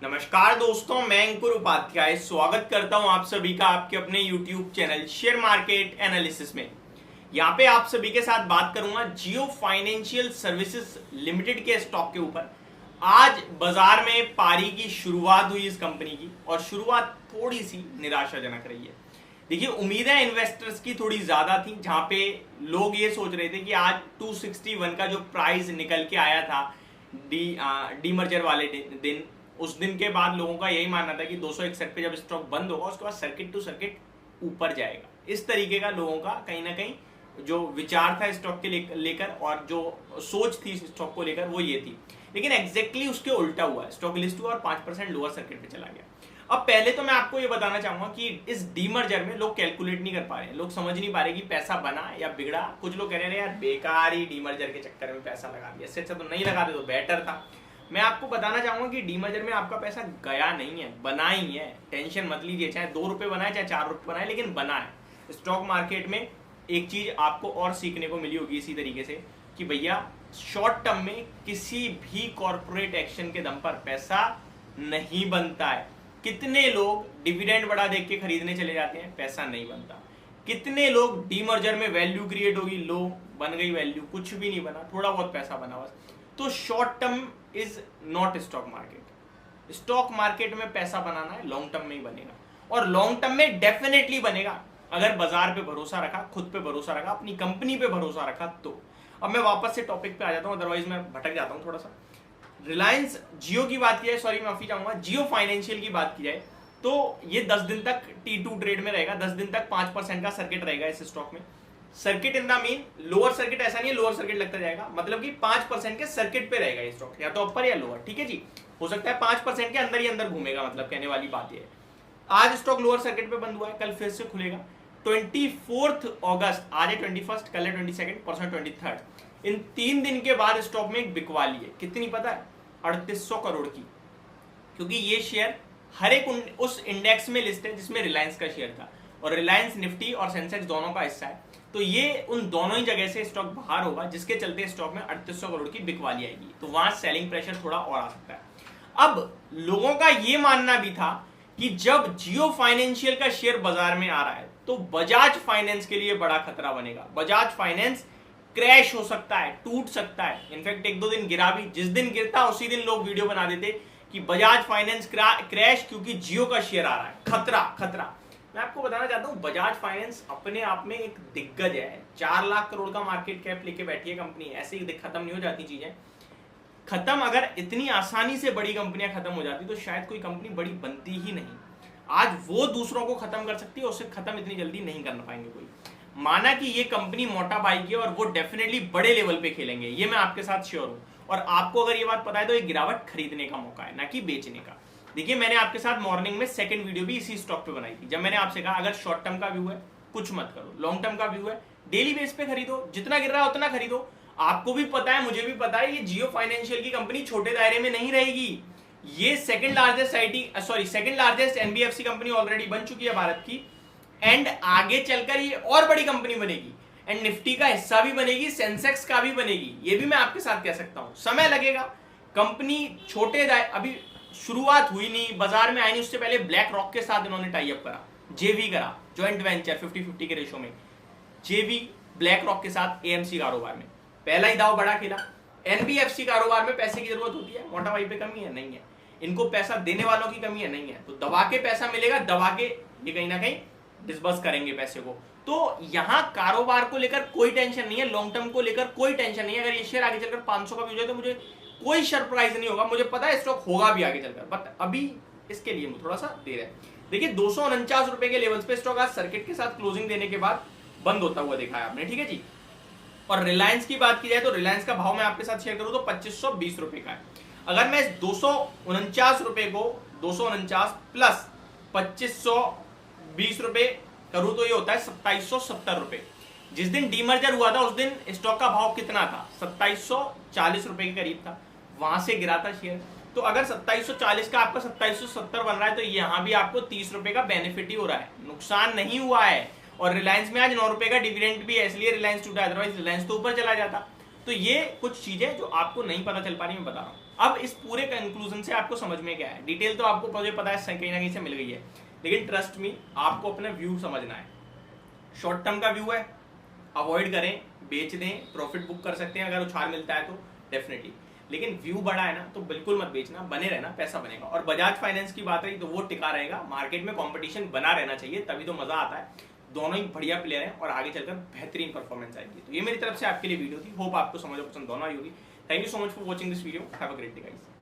नमस्कार दोस्तों, मैं अंकुर उपाध्याय स्वागत करता हूं आप सभी का आपके अपने YouTube channel share market analysis में। यहां पे आप सभी के साथ बात करूंगा जियो फाइनेंशियल सर्विसेज लिमिटेड के स्टॉक के ऊपर। आज बाजार में पारी की शुरुआत हुई इस कंपनी की और शुरुआत थोड़ी सी निराशाजनक रही है। देखिए, उम्मीदें इन्वेस्टर्स की थोड़ी ज्यादा थी, जहां पे लोग ये सोच रहे थे कि आज 261 का जो प्राइस निकल के आया था डीमर्जर वाले दिन, उस दिन के बाद लोगों का यही मानना था कि 261 पे जब स्टॉक बंद होगा उसके बाद सर्किट टू सर्किट ऊपर जाएगा। इस तरीके का लोगों का कहीं ना कहीं जो विचार था स्टॉक के लेकर और जो सोच थी स्टॉक को लेकर वो ये थी। लेकिन एग्जैक्टली उसके उल्टा हुआ, स्टॉक लिस्ट हुआ और 5% लोअर सर्किट पे चला गया। अब पहले तो मैं आपको ये बताना चाहूंगा कि इस डीमर्जर में लोग कैलकुलेट नहीं कर पा रहे हैं, लोग समझ नहीं पा रहे कि पैसा बना या बिगड़ा। कुछ लोग कह रहे हैं यार बेकार ही डीमर्जर के चक्कर में पैसा लगा दिया, इससे अच्छा तो नहीं लगाते तो बेटर था। मैं आपको बताना चाहूंगा कि डीमर्जर में आपका पैसा गया नहीं है, बना ही है। टेंशन मत लीजिए, चाहे 2 रुपए बनाए चाहे 4 रुपए बनाए, लेकिन बना है। स्टॉक मार्केट में एक चीज आपको और सीखने को मिली होगी इसी तरीके से कि भैया शॉर्ट टर्म में किसी भी कॉर्पोरेट एक्शन के दम पर पैसा नहीं बनता है। कितने लोग डिविडेंड बढ़ा देख के खरीदने चले जाते हैं, पैसा नहीं बनता। कितने लोग डीमर्जर में वैल्यू क्रिएट होगी, लो बन गई वैल्यू, कुछ भी नहीं बना, थोड़ा बहुत पैसा बना बस। तो short term is not stock market. Stock market में पैसा बनाना है, लॉन्ग टर्म में ही बनेगा और लॉन्ग टर्म में डेफिनेटली बनेगा अगर बाजार पे भरोसा रखा, खुद पे भरोसा रखा, अपनी कंपनी पे भरोसा रखा तो। अब मैं वापस से टॉपिक पे आ जाता हूं, अदरवाइज मैं भटक जाता हूं थोड़ा सा। रिलायंस जियो की बात की जाए, सॉरी माफी चाहूंगा, जियो फाइनेंशियल की बात की जाए तो ये 10 दिन तक T2 ट्रेड में रहेगा। 10 दिन तक 5% का सर्किट रहेगा इस स्टॉक में। Circuit in the mean lower circuit, ऐसा नहीं है लोअर सर्किट लगता जाएगा, मतलब कि 5% के सर्किट पे रहेगा ये स्टॉक, या तो अपर या लोअर, ठीक है जी। हो सकता है 5% के अंदर ही अंदर घूमेगा, मतलब कहने वाली बात ये है। आज स्टॉक लोअर सर्किट पे बंद हुआ है, कल फिर से खुलेगा 24 अगस्त। आज है 21, कल है 22, परसों 23। इन 3 दिन के बाद स्टॉक में एक बिकवाली है, कितनी पता है? 3800 करोड़ की। क्योंकि ये शेयर हर एक उस इंडेक्स में लिस्ट है जिसमें रिलायंस का शेयर था, और रिलायंस निफ्टी और सेंसेक्स दोनों का हिस्सा है। तो ये उन दोनों ही जगह से स्टॉक बाहर होगा, जिसके चलते स्टॉक में 3800 करोड़ की बिकवाली आएगी। तो वहां सेलिंग प्रेशर थोड़ा और आ सकता है। अब लोगों का ये मानना भी था कि जब जियो फाइनेंशियल का शेयर बाजार में आ रहा है तो बजाज फाइनेंस के लिए बड़ा खतरा बनेगा। बजाज फाइनेंस क्रैश हो सकता है, टूट सकता है। इनफैक्ट 1-2 दिन गिरा भी, जिस दिन गिरता उसी दिन लोग वीडियो बना देते कि बजाज फाइनेंस क्रैश क्योंकि जियो का शेयर आ रहा है, खतरा खतरा। मैं आपको बताना चाहता हूं बजाज फाइनेंस अपने आप में एक दिग्गज है। 4 लाख करोड़ का मार्केट कैप लेके बैठी है कंपनी, ऐसे ही खत्म नहीं हो जाती चीजें। खत्म अगर इतनी आसानी से बड़ी कंपनियां खत्म हो जाती तो शायद कोई कंपनी बड़ी बनती ही नहीं। आज वो दूसरों को खत्म कर सकती है, उससे खत्म इतनी जल्दी नहीं कर पाएंगे कोई। माना कि ये कंपनी मोटा पाएगी और वो डेफिनेटली बड़े लेवल पे खेलेंगे, ये मैं आपके साथ श्योर हूं। और आपको अगर ये बात पता है तो ये गिरावट खरीदने का मौका है, ना कि बेचने का। देखिए, मैंने आपके साथ मॉर्निंग में सेकंड वीडियो भी इसी स्टॉक पे बनाई थी, जब मैंने आपसे कहा अगर शॉर्ट टर्म का व्यू है कुछ मत करो, लॉन्ग टर्म का व्यू है डेली बेस पे खरीदो, जितना गिर रहा है उतना खरीदो। आपको भी पता है, मुझे भी पता है, ये जियो फाइनेंशियल की कंपनी छोटे दायरे में नहीं रहेगी। ये second largest NBFC company already बन चुकी है भारत की, एंड आगे चलकर ये और बड़ी कंपनी बनेगी, एंड निफ्टी का हिस्सा भी बनेगी, सेंसेक्स का भी बनेगी। ये भी मैं आपके साथ कह सकता हूं, समय लगेगा। कंपनी छोटे अभी शुरुआत हुई नहीं, बाजार में आई नहीं, उससे पहले ब्लैक रॉक के साथ इन्होंने टाई अप करा, जेवी करा, ज्वाइंट वेंचर 50-50 के रेशो में, जेवी ब्लैक रॉक के साथ एएमसी कारोबार में पहला ही दाव बड़ा खेला। एनबीएफसी कारोबार में पैसे की जरूरत होती है, मोटा भाई पे कमी है नहीं है, इनको पैसा देने वालों की कमी है नहीं है, तो दबा के पैसा मिलेगा, दबा के ये कहीं ना कहीं डिस्बर्स करेंगे पैसे को। तो यहां कारोबार को लेकर कोई टेंशन नहीं है, लॉन्ग टर्म को लेकर कोई टेंशन नहीं है। अगर ये शेयर आगे चलकर 500 का भी हो जाए तो मुझे कोई सरप्राइज नहीं होगा, मुझे पता है स्टॉक होगा भी आगे चलकर, बट अभी इसके लिए थोड़ा सा देर है। देखिए, 249 रुपए के लेवल्स पे स्टॉक आज सर्किट के साथ क्लोजिंग देने के बाद बंद होता हुआ देखा है आपने, ठीक है जी। और रिलायंस की बात की जाए तो रिलायंस का भाव मैं आपके साथ शेयर करूं तो 2520 रुपए का है। अगर मैं इस 249 रुपए को 249 प्लस 2520 रुपए करूं तो ये होता है 2770 रुपए। जिस दिन डीमर्जर हुआ था उस दिन स्टॉक का भाव कितना था? 2740 रुपए के करीब था, वहां से गिरा था शेयर। तो अगर 2740 का आपका 2770 बन रहा है तो यहां भी आपको 30 रुपए का बेनिफिट ही हो रहा है, नुकसान नहीं हुआ है। और रिलायंस में आज 9 रुपए का डिविडेंड भी है, इसलिए रिलायंस टूटा, अदरवाइज रिलायंस तो ऊपर चला जाता। तो ये कुछ चीजें जो आपको नहीं पता चल पा रही, मैं बता रहा हूं। अब इस पूरे कंक्लूजन से आपको समझ में क्या है, डिटेल तो आपको मुझे पता है कहीं ना कहीं से मिल गई है, लेकिन ट्रस्ट मी आपको अपना व्यू समझना है। शॉर्ट टर्म का व्यू है, अवॉइड करें, बेच दें, प्रॉफिट बुक कर सकते हैं अगर उछाल मिलता है तो डेफिनेटली, लेकिन व्यू बड़ा है ना तो बिल्कुल मत बेचना, बने रहना, पैसा बनेगा। और बजाज फाइनेंस की बात रही तो वो टिका रहेगा, मार्केट में कंपटीशन बना रहना चाहिए, तभी तो मजा आता है। दोनों ही बढ़िया प्लेयर हैं और आगे चलकर बेहतरीन परफॉर्मेंस आएगी। तो ये मेरी तरफ से आपके लिए वीडियो थी, होप आपको समझ पसंद दोनों आई होगी। Thank you so much for watching this video, have a great day guys.